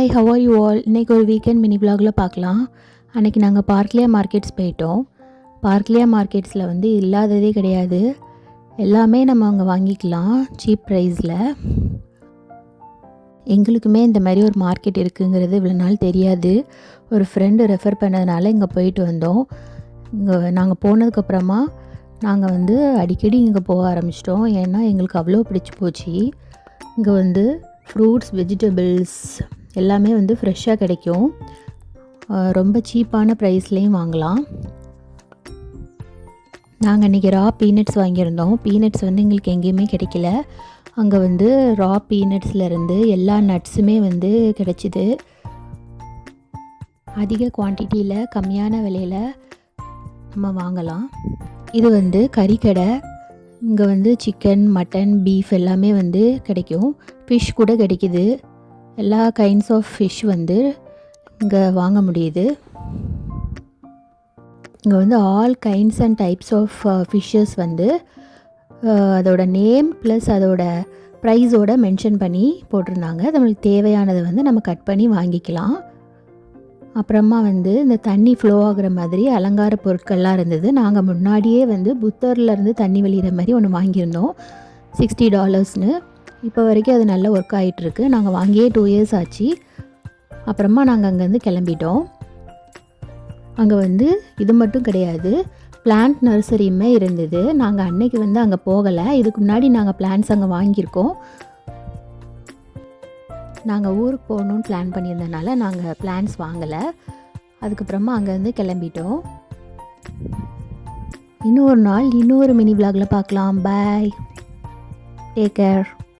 Hi, how are you all? இன்றைக்கி ஒரு weekend mini விலாகில் பார்க்கலாம். அன்றைக்கி நாங்கள் பார்க்லியா மார்க்கெட்ஸ் போயிட்டோம். பார்க்லியா மார்க்கெட்ஸில் வந்து இல்லாததே கிடையாது. எல்லாமே நம்ம அங்கே வாங்கிக்கலாம் சீப் ப்ரைஸில். எங்களுக்குமே இந்த மாதிரி ஒரு மார்க்கெட் இருக்குங்கிறது இவ்வளோ நாள் தெரியாது. ஒரு ஃப்ரெண்டு ரெஃபர் பண்ணதுனால இங்கே போயிட்டு வந்தோம். இங்கே நாங்கள் போனதுக்கப்புறமா நாங்கள் வந்து அடிக்கடி இங்கே போக ஆரம்பிச்சிட்டோம். ஏன்னா எங்களுக்கு அவ்வளோ பிடிச்சி போச்சு. இங்கே வந்து ஃப்ரூட்ஸ், வெஜிடபிள்ஸ் எல்லாமே வந்து ஃப்ரெஷ்ஷாக கிடைக்கும். ரொம்ப சீப்பான ப்ரைஸ்லேயும் வாங்கலாம். நாங்கள் இன்றைக்கி ரா பீனட்ஸ் வாங்கியிருந்தோம். பீனட்ஸ் வந்து எங்களுக்கு எங்கேயுமே கிடைக்கல. அங்கே வந்து ரா பீனட்ஸ்லேருந்து எல்லா நட்ஸுமே வந்து கிடைச்சிது. அதிக குவான்டிட்டியில் கம்மியான விலையில் நம்ம வாங்கலாம். இது வந்து கறிக்கடை. இங்கே வந்து சிக்கன், மட்டன், பீஃப் எல்லாமே வந்து கிடைக்கும். ஃபிஷ் கூட கிடைக்கிது. எல்லா கைண்ட்ஸ் ஆஃப் ஃபிஷ் வந்து இங்கே வாங்க முடியுது. இங்கே வந்து all kinds and types of fishes வந்து அதோட நேம் ப்ளஸ் அதோட ப்ரைஸோடு மென்ஷன் பண்ணி போட்டிருந்தாங்க. நம்மளுக்கு தேவையானதை வந்து நம்ம கட் பண்ணி வாங்கிக்கலாம். அப்புறமா வந்து இந்த தண்ணி ஃப்ளோ ஆகுற மாதிரி அலங்கார பொருட்கள்லாம் இருந்தது. நாங்கள் முன்னாடியே வந்து புத்தர்லேருந்து தண்ணி வெளியிற மாதிரி ஒன்று வாங்கியிருந்தோம், $60. இப்போ வரைக்கும் அது நல்லா ஒர்க் ஆகிட்டுருக்கு. நாங்கள் வாங்கியே 2 இயர்ஸ் ஆச்சு. அப்புறமா நாங்கள் அங்கேருந்து கிளம்பிட்டோம். அங்கே வந்து இது மட்டும் கிடையாது, பிளான்ட் நர்சரியுமே இருந்தது. நாங்கள் அன்னைக்கு வந்து அங்கே போகலை. இதுக்கு முன்னாடி நாங்கள் பிளான்ட்ஸ் அங்கே வாங்கியிருக்கோம். நாங்கள் ஊருக்கு போகணுன்னு பிளான் பண்ணியிருந்தனால நாங்கள் பிளான்ஸ் வாங்கலை. அதுக்கப்புறமா அங்கேருந்து கிளம்பிட்டோம். இன்னொரு நாள் இன்னொரு மினி விலாகில் பார்க்கலாம். பாய், டேக் கேர்.